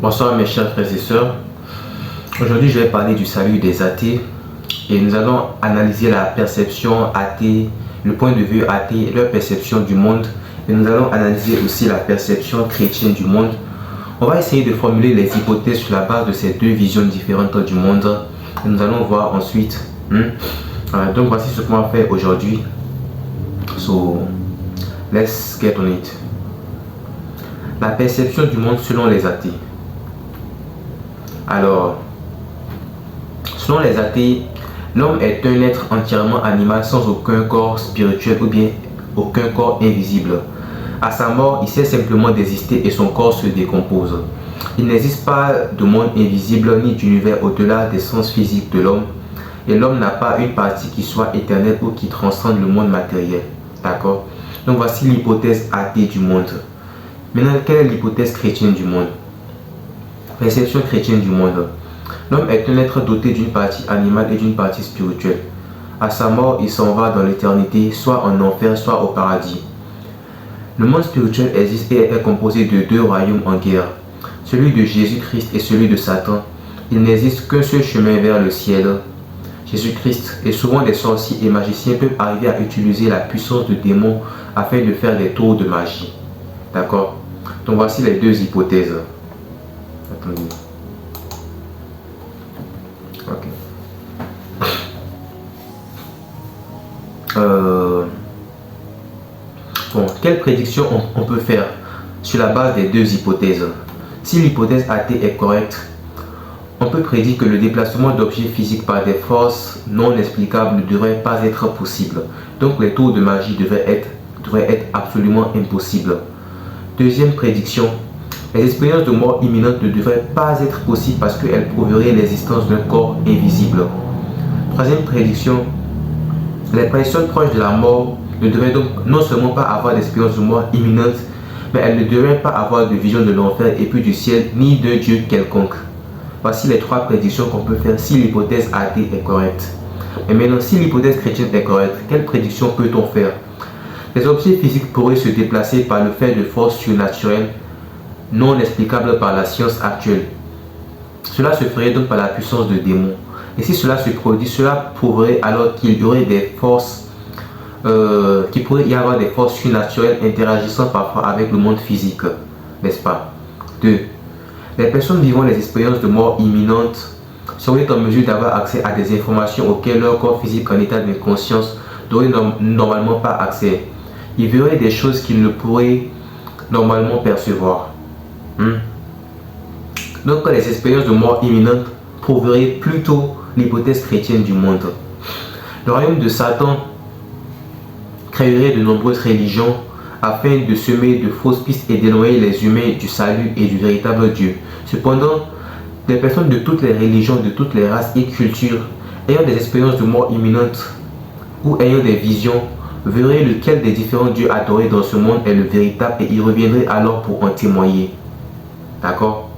Bonsoir mes chers frères et sœurs. Aujourd'hui je vais parler du salut des athées et nous allons analyser la perception athée, le point de vue athée, leur perception du monde, et nous allons analyser aussi la perception chrétienne du monde. On va essayer de formuler les hypothèses sur la base de ces deux visions différentes du monde et nous allons voir ensuite. Donc voici ce qu'on va faire aujourd'hui. So let's get on it. La perception du monde selon les athées. Alors, selon les athées, l'homme est un être entièrement animal sans aucun corps spirituel ou bien aucun corps invisible. À sa mort, il cesse simplement d'exister et son corps se décompose. Il n'existe pas de monde invisible ni d'univers au-delà des sens physiques de l'homme. Et l'homme n'a pas une partie qui soit éternelle ou qui transcende le monde matériel. D'accord? Donc voici l'hypothèse athée du monde. Maintenant, quelle est l'hypothèse chrétienne du monde? Perception chrétienne du monde. L'homme est un être doté d'une partie animale et d'une partie spirituelle. À sa mort, il s'en va dans l'éternité, soit en enfer, soit au paradis. Le monde spirituel existe et est composé de deux royaumes en guerre, celui de Jésus-Christ et celui de Satan. Il n'existe qu'un seul chemin vers le ciel, Jésus-Christ. Et souvent des sorciers et magiciens peuvent arriver à utiliser la puissance de démons afin de faire des tours de magie. D'accord? Donc voici les deux hypothèses. Attendez. Ok. Bon, quelle prédiction on peut faire sur la base des deux hypothèses? Si l'hypothèse athée est correcte, on peut prédire que le déplacement d'objets physiques par des forces non explicables ne devrait pas être possible. Donc les tours de magie devraient être absolument impossibles. Deuxième prédiction, les expériences de mort imminente ne devraient pas être possibles parce qu'elles prouveraient l'existence d'un corps invisible. Troisième prédiction, les personnes proches de la mort ne devraient donc non seulement pas avoir d'expérience de mort imminente, mais elles ne devraient pas avoir de vision de l'enfer et puis du ciel, ni de Dieu quelconque. Voici les trois prédictions qu'on peut faire si l'hypothèse athée est correcte. Et maintenant, si l'hypothèse chrétienne est correcte, quelle prédiction peut-on faire? Les objets physiques pourraient se déplacer par le fait de forces surnaturelles non explicables par la science actuelle. Cela se ferait donc par la puissance de démons. Et si cela se produit, cela prouverait alors qu'il y aurait des forces, qu'il pourrait y avoir des forces surnaturelles interagissant parfois avec le monde physique, n'est-ce pas? 2. Les personnes vivant les expériences de mort imminente seraient en mesure d'avoir accès à des informations auxquelles leur corps physique en état d'inconscience n'aurait normalement pas accès. Ils verraient des choses qu'ils ne pourraient normalement percevoir. Donc les expériences de mort imminente prouveraient plutôt l'hypothèse chrétienne du monde. Le royaume de Satan créerait de nombreuses religions afin de semer de fausses pistes et d'éloigner les humains du salut et du véritable Dieu. Cependant, des personnes de toutes les religions, de toutes les races et cultures, ayant des expériences de mort imminente ou ayant des visions, verraient lequel des différents dieux adorés dans ce monde est le véritable et ils reviendraient alors pour en témoigner. D'accord?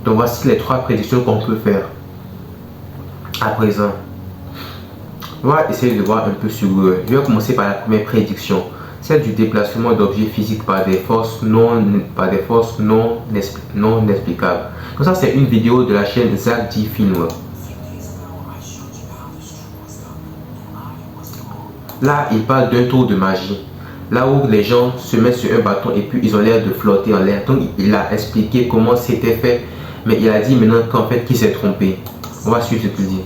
Donc voici les trois prédictions qu'on peut faire. À présent, on va essayer de voir un peu sur eux. Je vais commencer par la première prédiction, celle du déplacement d'objets physiques par des forces non explicables. Donc ça c'est une vidéo de la chaîne Zach D Film. Là, il parle d'un tour de magie. Là où les gens se mettent sur un bâton et puis ils ont l'air de flotter en l'air. Donc il a expliqué comment c'était fait. Mais il a dit maintenant qu'en fait qu'il s'est trompé. On va suivre ce qu'il dit.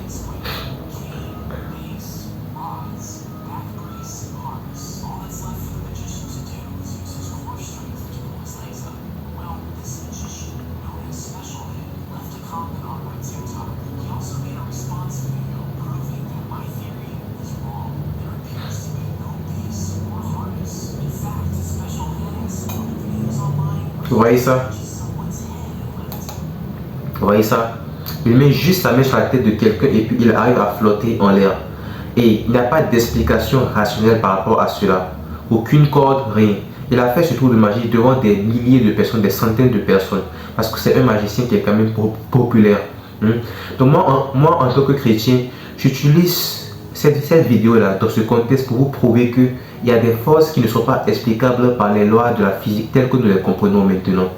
Vous voyez ça? Vous voyez ça? Il met juste sa main sur la tête de quelqu'un et puis il arrive à flotter en l'air. Et il n'y a pas d'explication rationnelle par rapport à cela. Aucune corde, rien. Il a fait ce tour de magie devant des milliers de personnes, des centaines de personnes. Parce que c'est un magicien qui est quand même populaire. Donc moi, en tant que chrétien, j'utilise cette vidéo-là dans ce contexte pour vous prouver qu'il y a des forces qui ne sont pas explicables par les lois de la physique telles que nous les comprenons maintenant.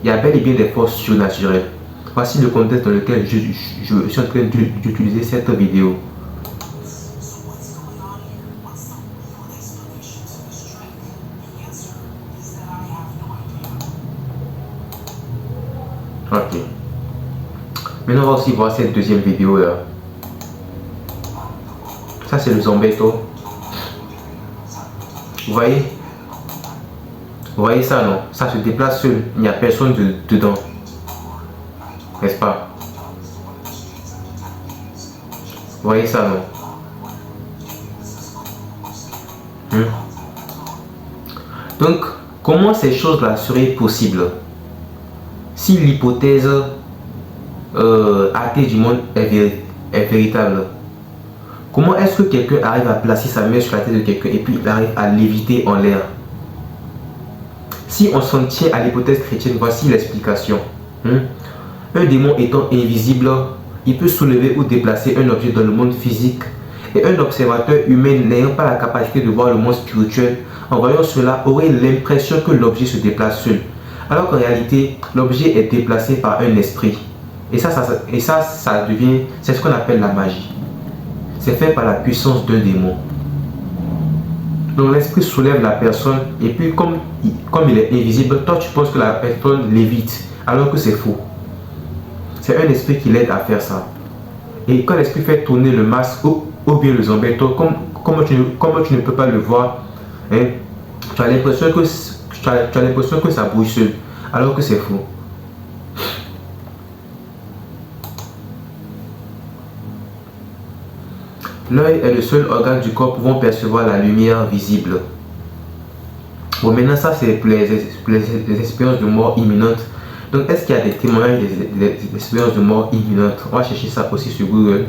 il y a bel et bien des forces surnaturelles. Voici le contexte dans lequel je suis en train d'utiliser cette vidéo. Ok. Maintenant, on va aussi voir cette deuxième vidéo là. Ça, c'est le Zombeto. Vous voyez? Vous voyez ça, non? Ça se déplace seul. Il n'y a personne dedans. N'est-ce pas? Vous voyez ça, non? Donc, comment ces choses-là seraient possibles si l'hypothèse athée du monde est véritable? Comment est-ce que quelqu'un arrive à placer sa main sur la tête de quelqu'un et puis il arrive à léviter en l'air? Si on s'en tient à l'hypothèse chrétienne, voici l'explication. Un démon étant invisible, il peut soulever ou déplacer un objet dans le monde physique. Et un observateur humain n'ayant pas la capacité de voir le monde spirituel, en voyant cela, aurait l'impression que l'objet se déplace seul. Alors qu'en réalité, l'objet est déplacé par un esprit. Et ça devient, c'est ce qu'on appelle la magie. C'est fait par la puissance d'un démon. Donc l'esprit soulève la personne et puis comme il est invisible, toi tu penses que la personne lévite alors que c'est faux. C'est un esprit qui l'aide à faire ça. Et quand l'esprit fait tourner le masque ou bien le Zombeto, comme tu ne peux pas le voir, hein, tu as l'impression que ça bouge seul alors que c'est faux. L'œil est le seul organe du corps pouvant percevoir la lumière visible. Bon, maintenant ça c'est pour les expériences de mort imminente. Donc est-ce qu'il y a des témoignages des expériences de mort imminente? On va chercher ça aussi sur Google.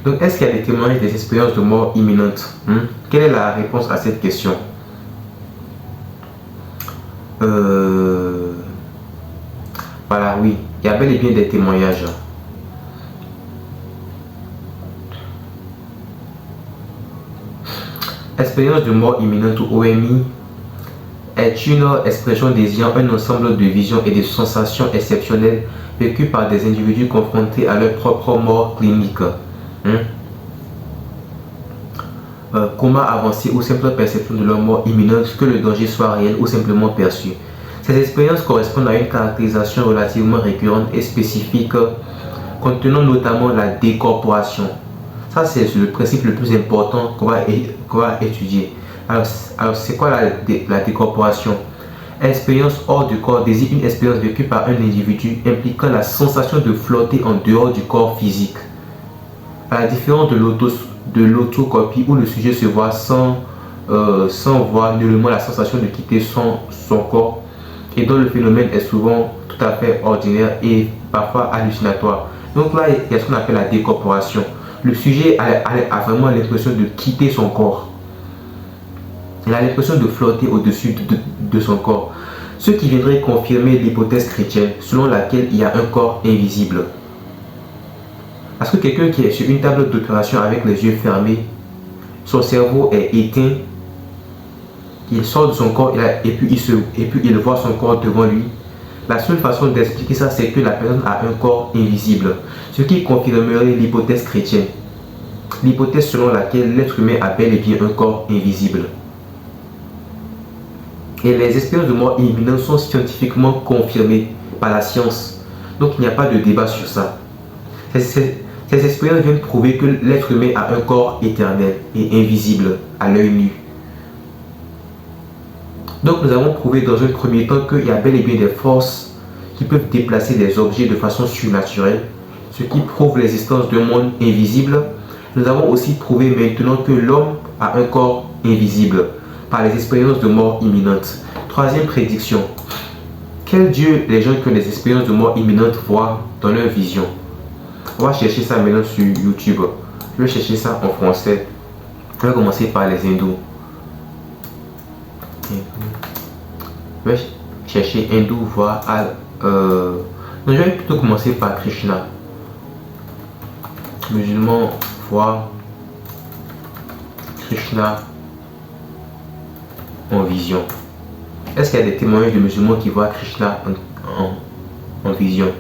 Donc est-ce qu'il y a des témoignages des expériences de mort imminente? Quelle est la réponse à cette question? Voilà, oui, il y a bel et bien des témoignages. Expérience de mort imminente ou OMI est une expression désignant un ensemble de visions et de sensations exceptionnelles vécues par des individus confrontés à leur propre mort clinique. Coma avancé ou simple perception de leur mort imminente, que le danger soit réel ou simplement perçu. Ces expériences correspondent à une caractérisation relativement récurrente et spécifique contenant notamment la décorporation. Ça, c'est le principe le plus important qu'on va étudier. Alors c'est quoi la décorporation? Expérience hors du corps désigne une expérience vécue par un individu impliquant la sensation de flotter en dehors du corps physique. À la différence de l'autocopie où le sujet se voit sans voir nullement la sensation de quitter son corps, et dont le phénomène est souvent tout à fait ordinaire et parfois hallucinatoire. Donc là, il y a ce qu'on appelle la décorporation. Le sujet a vraiment l'impression de quitter son corps. Il a l'impression de flotter au-dessus de son corps. Ce qui viendrait confirmer l'hypothèse chrétienne selon laquelle il y a un corps invisible. Parce que quelqu'un qui est sur une table d'opération avec les yeux fermés, son cerveau est éteint, il sort de son corps et puis il voit son corps devant lui. La seule façon d'expliquer ça, c'est que la personne a un corps invisible, ce qui confirmerait l'hypothèse chrétienne. L'hypothèse selon laquelle l'être humain a bel et bien un corps invisible. Et les expériences de mort imminente sont scientifiquement confirmées par la science. Donc il n'y a pas de débat sur ça. Ces expériences viennent prouver que l'être humain a un corps éternel et invisible à l'œil nu. Donc nous avons prouvé dans un premier temps qu'il y a bel et bien des forces qui peuvent déplacer des objets de façon surnaturelle, ce qui prouve l'existence d'un monde invisible. Nous avons aussi prouvé maintenant que l'homme a un corps invisible par les expériences de mort imminente. Troisième prédiction. Quel Dieu les gens qui ont des expériences de mort imminente voient dans leur vision? On va chercher ça maintenant sur YouTube. Je vais chercher ça en français. Je vais commencer par les hindous. Je vais chercher hindou, voir non, je vais plutôt commencer par Krishna. Musulman, voir Krishna en vision? Est-ce qu'il y a des témoignages de musulmans qui voient Krishna en vision?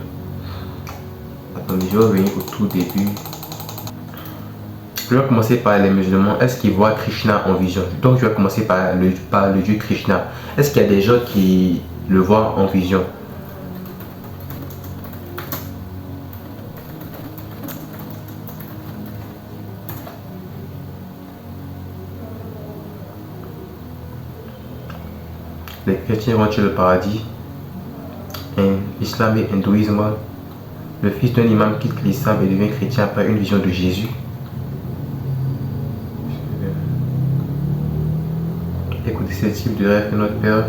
Attendez, je vais revenir au tout début. Je vais commencer par les musulmans. Est-ce qu'ils voient Krishna en vision? Donc je vais commencer par le dieu Krishna. Est-ce qu'il y a des gens qui le voient en vision? Les chrétiens vont-ils au paradis? Islam et hindouisme. Le fils d'un imam quitte l'islam et devient chrétien après une vision de Jésus. Écoutez ce type de rêve de notre Père.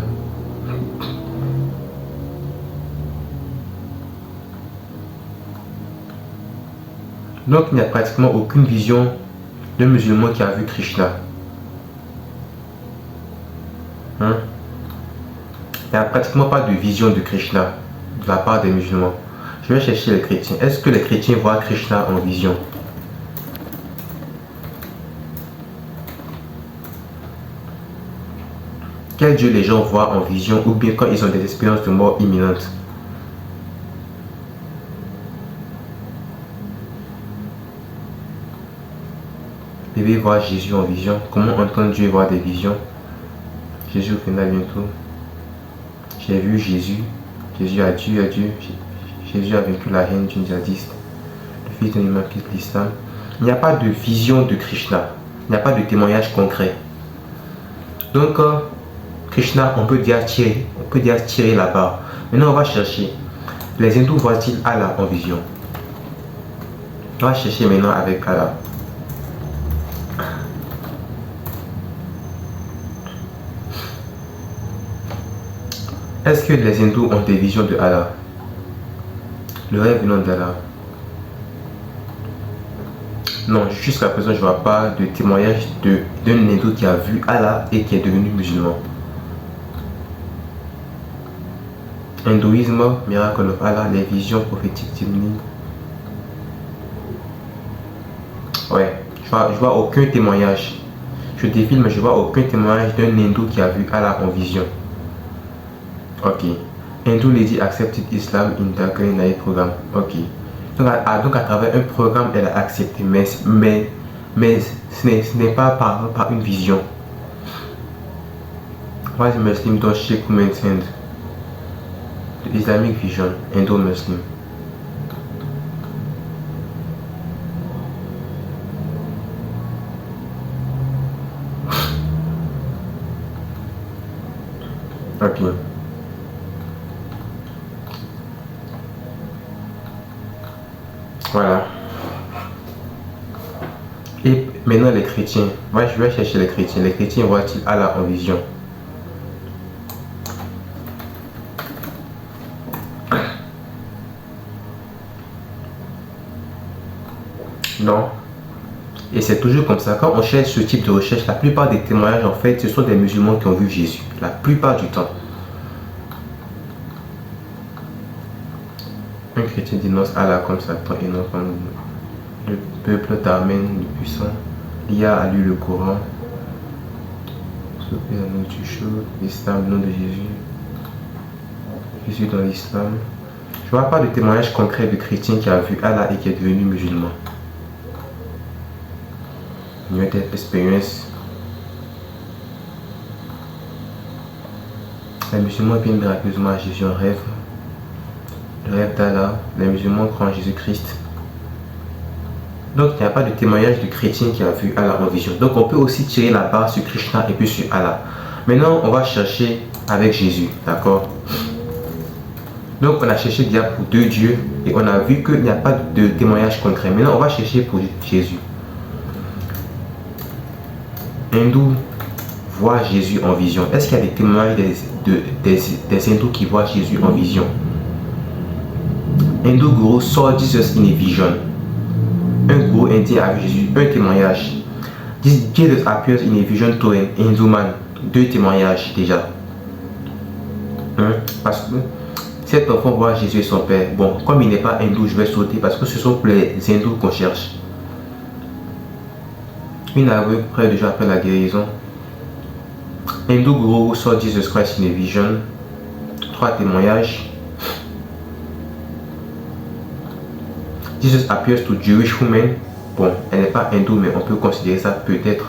Donc il n'y a pratiquement aucune vision d'un musulman qui a vu Krishna. Il n'y a pratiquement pas de vision de Krishna de la part des musulmans. Je vais chercher les chrétiens. Est-ce que les chrétiens voient Krishna en vision? Quel Dieu les gens voient en vision ou bien quand ils ont des expériences de mort imminente? Bébé voit Jésus en vision. Comment entendre Dieu voir des visions? Jésus reviendra bientôt. J'ai vu Jésus. Jésus a Dieu, Jésus a vaincu la haine d'une djihadiste. Le fils d'un imam quitte l'islam. Il n'y a pas de vision de Krishna. Il n'y a pas de témoignage concret. Donc, Krishna, on peut dire tirer là-bas. Maintenant, on va chercher. Les hindous voient-ils Allah en vision? On va chercher maintenant avec Allah. Est-ce que les hindous ont des visions de Allah? Le rêve venant d'Allah? Non, jusqu'à présent, je ne vois pas de témoignage d'un hindou qui a vu Allah et qui est devenu musulman. Hindouisme, miracle of Allah, les visions prophétiques d'Ibni. Ouais, je vois aucun témoignage. Je défile, mais je vois aucun témoignage d'un hindou qui a vu Allah en vision. Ok. Hindu Lady accepted Islam in the Green Night Programme. Ok. Donc à travers un programme, elle a accepté, mais ce n'est pas par une vision. Why Muslim don't shake women's hand? The Islamic vision, Indo-Muslim. Ok. Voilà. Et maintenant les chrétiens. Moi je vais chercher les chrétiens. Les chrétiens voient-ils Allah en vision? Non. Et c'est toujours comme ça. Quand on cherche ce type de recherche, la plupart des témoignages en fait, ce sont des musulmans qui ont vu Jésus. La plupart du temps. Un chrétien dénonce Allah comme Satan et non comme le peuple t'amène le puissant. L'IA a lu le Coran. Sauver la nourriture chaude. L'islam, le nom de Jésus. Jésus dans l'islam. Je ne vois pas de témoignage concret de chrétien qui a vu Allah et qui est devenu musulman. Near Death Experience. Les musulmans viennent miraculeusement à Jésus en rêve. Le rêve d'Allah. Les musulmans croient en Jésus-Christ. Donc il n'y a pas de témoignage de chrétien qui a vu Allah en vision. Donc on peut aussi tirer la barre sur Krishna et puis sur Allah. Maintenant on va chercher avec Jésus. D'accord? Donc on a cherché déjà pour deux dieux et on a vu qu'il n'y a pas de témoignage concret. Maintenant on va chercher pour Jésus. Hindous voient Jésus en vision. Est-ce qu'il y a des témoignages des hindous qui voient Jésus en vision? Hindu Guru saw Jesus in a vision. Un gourou indien a vu Jésus, un témoignage. Jesus appears in a vision to an Hindu man. Deux témoignages déjà. Parce que cet enfant voit Jésus et son père. Bon, comme il n'est pas hindou, je vais sauter parce que ce sont pour les hindous qu'on cherche. Une aveugle près de Dieu après la guérison. Hindu Guru saw Jesus Christ in a vision. 3 témoignages. Jesus appears to Jewish women. Bon, elle n'est pas hindoue, mais on peut considérer ça peut-être.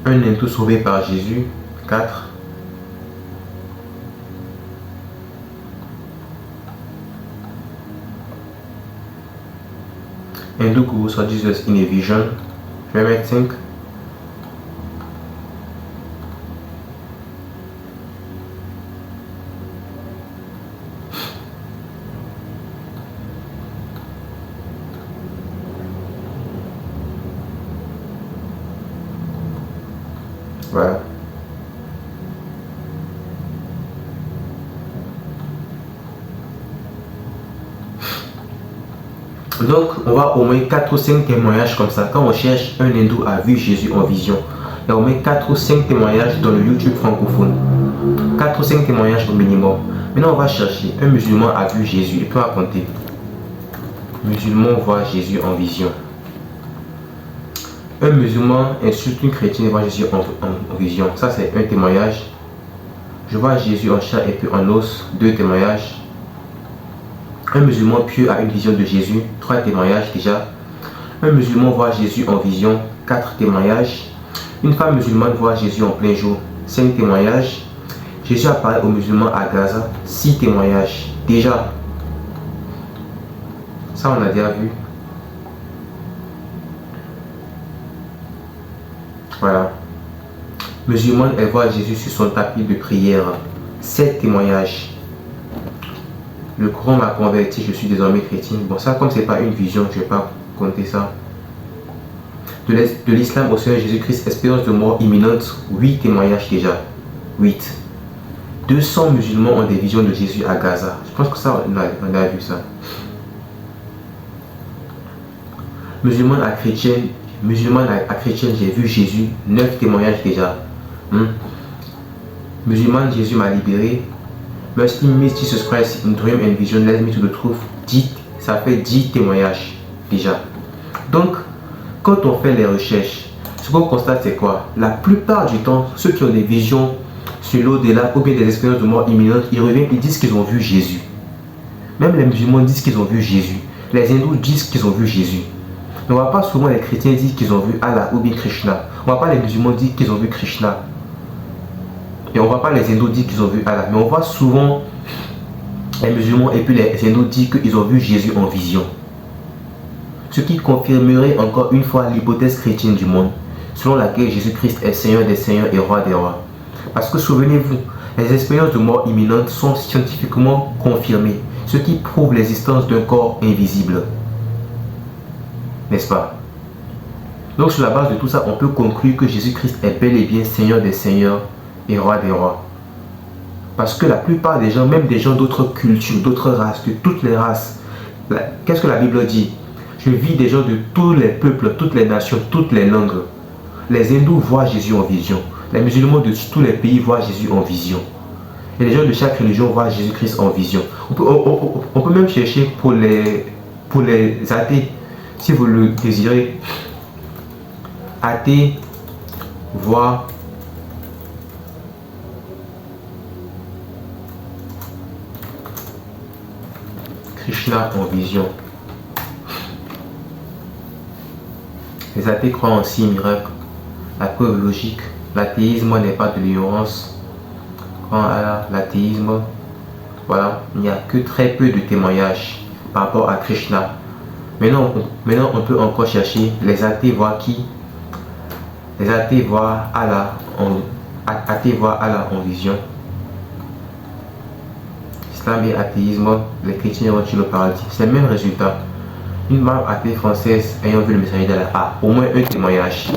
Un hindou sauvé par Jésus. 4. Hindu Guru saw Jesus in a vision. Je vais mettre 5. Voilà. Donc, on va au moins 4 ou 5 témoignages comme ça. Quand on cherche un hindou a vu Jésus en vision, il y a au moins 4 ou 5 témoignages dans le YouTube francophone. 4 ou 5 témoignages au minimum. Maintenant, on va chercher un musulman a vu Jésus. Il peut raconter. Musulman voit Jésus en vision. Un musulman insulte une chrétienne et voit Jésus en vision. Ça, c'est un témoignage. Je vois Jésus en chair et puis en os. 2 témoignages. Un musulman pieux a une vision de Jésus. 3 témoignages déjà. Un musulman voit Jésus en vision. 4 témoignages. Une femme musulmane voit Jésus en plein jour. 5 témoignages. Jésus apparaît aux musulmans à Gaza. 6 témoignages. Déjà. Ça, on a déjà vu. Voilà. Musulmane, elle voit Jésus sur son tapis de prière. 7 témoignages. Le Coran m'a converti, je suis désormais chrétien. Bon, ça, comme c'est pas une vision, je ne vais pas compter ça. De l'islam au Seigneur Jésus-Christ, espérance de mort imminente. 8 témoignages déjà. 8. 200 musulmans ont des visions de Jésus à Gaza. Je pense que ça, on a vu ça. Musulmane à chrétienne, j'ai vu Jésus. 9 témoignages déjà. Musulmane, Jésus m'a libéré. Muslim meets Jesus Christ in dream and vision, let me to the truth. 10, ça fait 10 témoignages déjà. Donc, quand on fait les recherches, ce qu'on constate c'est quoi? La plupart du temps, ceux qui ont des visions sur l'au-delà ou bien des expériences de mort imminente, ils reviennent, ils disent qu'ils ont vu Jésus. Même les musulmans disent qu'ils ont vu Jésus. Les hindous disent qu'ils ont vu Jésus. Mais on ne voit pas souvent les chrétiens dire qu'ils ont vu Allah ou bien Krishna. On ne voit pas les musulmans dire qu'ils ont vu Krishna. Et on ne voit pas les hindous dire qu'ils ont vu Allah. Mais on voit souvent les musulmans et puis les hindous dire qu'ils ont vu Jésus en vision. Ce qui confirmerait encore une fois l'hypothèse chrétienne du monde, selon laquelle Jésus-Christ est Seigneur des Seigneurs et Roi des Rois. Parce que souvenez-vous, les expériences de mort imminente sont scientifiquement confirmées, ce qui prouve l'existence d'un corps invisible. N'est-ce pas? Donc sur la base de tout ça, on peut conclure que Jésus-Christ est bel et bien Seigneur des Seigneurs et Roi des Rois. Parce que la plupart des gens, même des gens d'autres cultures, d'autres races, de toutes les races, qu'est-ce que la Bible dit? Je vis des gens de tous les peuples, toutes les nations, toutes les langues. Les hindous voient Jésus en vision. Les musulmans de tous les pays voient Jésus en vision. Et les gens de chaque religion voient Jésus-Christ en vision. On peut même chercher pour les athées, si vous le désirez. Athées voient Krishna en vision. Les athées croient en 6 miracles. La preuve logique, l'athéisme n'est pas de l'ignorance. L'athéisme, voilà, il n'y a que très peu de témoignages par rapport à Krishna. Maintenant, on peut encore chercher. Les athées voient qui? Les athées voient Allah en vision. Islam et athéisme, les chrétiens ont-ils le paradis? C'est le même résultat. Une femme athée française ayant vu le messager d'Allah a au moins un témoignage.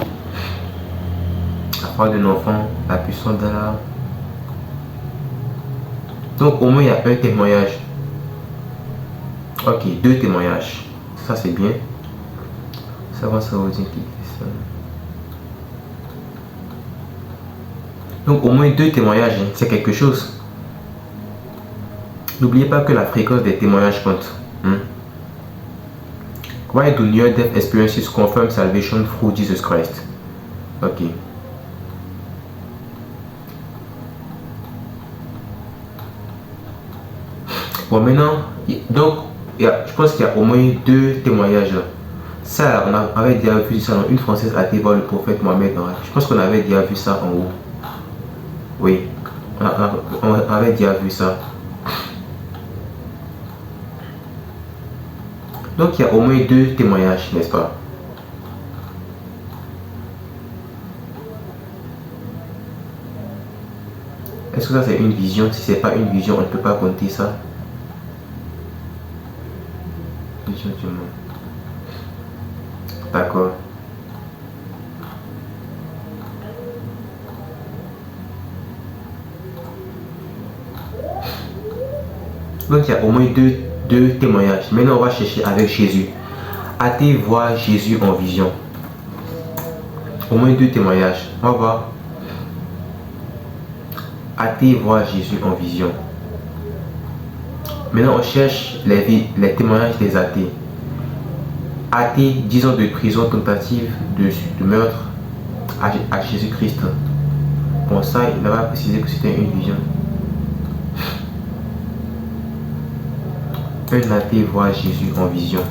La foi d'un enfant, la puissance d'Allah. Donc au moins il y a un témoignage. Ok, 2 témoignages. Ça c'est bien. Ça va, ça va dire qui fait ça. Donc au moins 2 témoignages, hein, c'est quelque chose. N'oubliez pas que la fréquence des témoignages compte. Why do near-death experiences confirm salvation through Jesus Christ? Ok. Bon, maintenant, donc, je pense qu'il y a au moins deux témoignages là. Ça, on avait déjà vu ça dans une Française athée voir le prophète Mohamed. Je pense qu'on avait déjà vu ça en haut. Oui, on avait déjà vu ça. Donc, il y a au moins deux témoignages, n'est-ce pas? Est-ce que ça c'est une vision? Si c'est pas une vision, on ne peut pas compter ça. Vision du monde. D'accord. Donc il y a au moins deux témoignages. Maintenant on va chercher avec Jésus. Athée voit Jésus en vision. Au moins deux témoignages. On va voir. Athée voit Jésus en vision. Maintenant on cherche les témoignages des athées. Athée, 10 ans de prison tentative de meurtre à Jésus-Christ. Bon, ça, il n'a pas précisé que c'était une vision. Un athée voit Jésus en vision.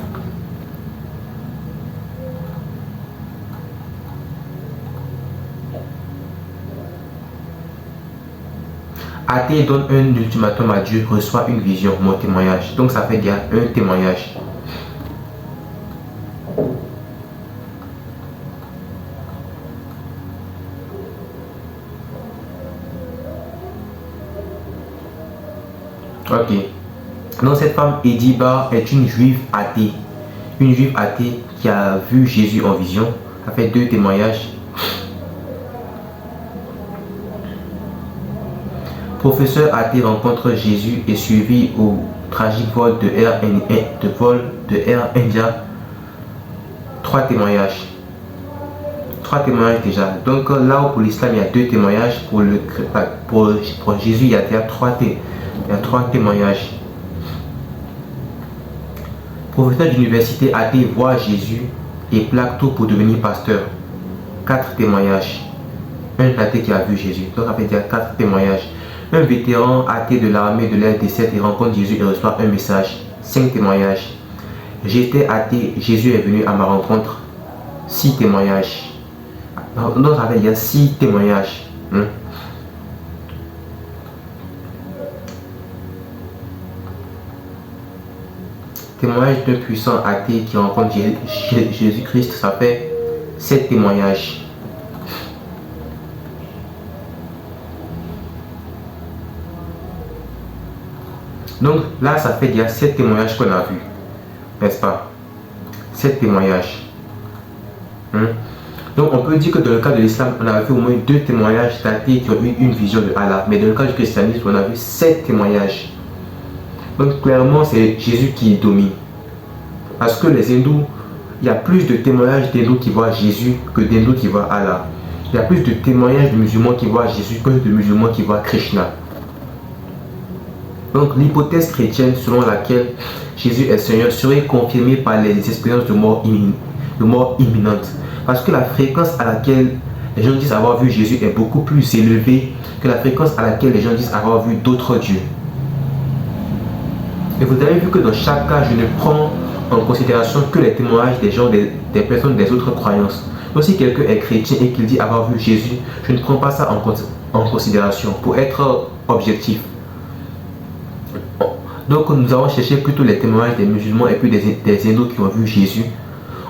Athée donne un ultimatum à Dieu, reçoit une vision, mon témoignage. Donc ça fait bien un témoignage. Ok. Donc cette femme Ediba est une juive athée. Une juive athée qui a vu Jésus en vision. Ça fait deux témoignages. Professeur athée rencontre Jésus et suivi au tragique vol de Air India. Trois témoignages. Trois témoignages déjà. Donc là où pour l'islam il y a deux témoignages, pour Jésus il y a trois témoignages. Professeur d'université athée voit Jésus et plaque tout pour devenir pasteur. Quatre témoignages. Un athée qui a vu Jésus. Donc ça fait dire quatre témoignages. Un vétéran athée de l'armée de l'air décède et rencontre Jésus et reçoit un message. 5 témoignages. J'étais athée, Jésus est venu à ma rencontre. 6 témoignages. Donc ça fait dire 6 témoignages. Témoignage d'un puissant athée qui rencontre Jésus-Christ, ça fait 7 témoignages. Donc là, ça fait déjà 7 témoignages qu'on a vus, n'est-ce pas? 7 témoignages. Donc on peut dire que dans le cas de l'islam, on a vu au moins 2 témoignages d'athées qui ont eu une vision de Allah. Mais dans le cas du christianisme, on a vu 7 témoignages. Donc clairement, c'est Jésus qui domine. Parce que les hindous, il y a plus de témoignages d'hindous qui voient Jésus que d'hindous qui voient Allah. Il y a plus de témoignages de musulmans qui voient Jésus que de musulmans qui voient Krishna. Donc l'hypothèse chrétienne selon laquelle Jésus est Seigneur serait confirmée par les expériences de mort imminente. Parce que la fréquence à laquelle les gens disent avoir vu Jésus est beaucoup plus élevée que la fréquence à laquelle les gens disent avoir vu d'autres dieux. Et vous avez vu que dans chaque cas, je ne prends en considération que les témoignages des gens, des personnes des autres croyances. Donc si quelqu'un est chrétien et qu'il dit avoir vu Jésus, je ne prends pas ça en considération pour être objectif. Donc nous avons cherché plutôt les témoignages des musulmans et puis des hindous qui ont vu Jésus.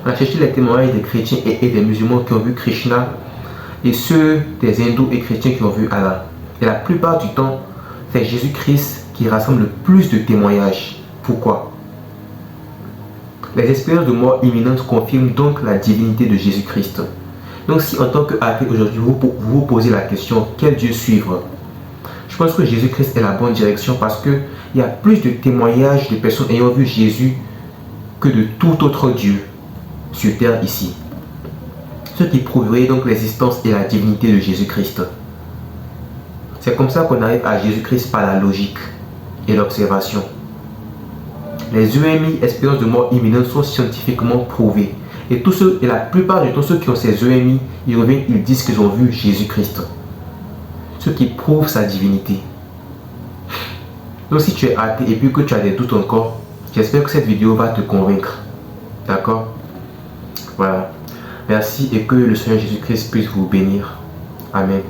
On a cherché les témoignages des chrétiens et des musulmans qui ont vu Krishna et ceux des hindous et chrétiens qui ont vu Allah. Et la plupart du temps, c'est Jésus-Christ qui rassemble le plus de témoignages. Pourquoi? Les expériences de mort imminente confirment donc la divinité de Jésus-Christ. Donc si en tant qu'athée aujourd'hui vous vous posez la question, quel Dieu suivre? Je pense que Jésus-Christ est la bonne direction parce qu'il y a plus de témoignages de personnes ayant vu Jésus que de tout autre Dieu sur terre ici. Ce qui prouverait donc l'existence et la divinité de Jésus-Christ. C'est comme ça qu'on arrive à Jésus-Christ par la logique et l'observation. Les EMI, espérance de mort imminente, sont scientifiquement prouvés. Et la plupart du temps, ceux qui ont ces EMI, ils reviennent, ils disent qu'ils ont vu Jésus-Christ. Ce qui prouve sa divinité. Donc si tu es athée et puis que tu as des doutes encore, j'espère que cette vidéo va te convaincre. D'accord? Voilà. Merci et que le Seigneur Jésus-Christ puisse vous bénir. Amen.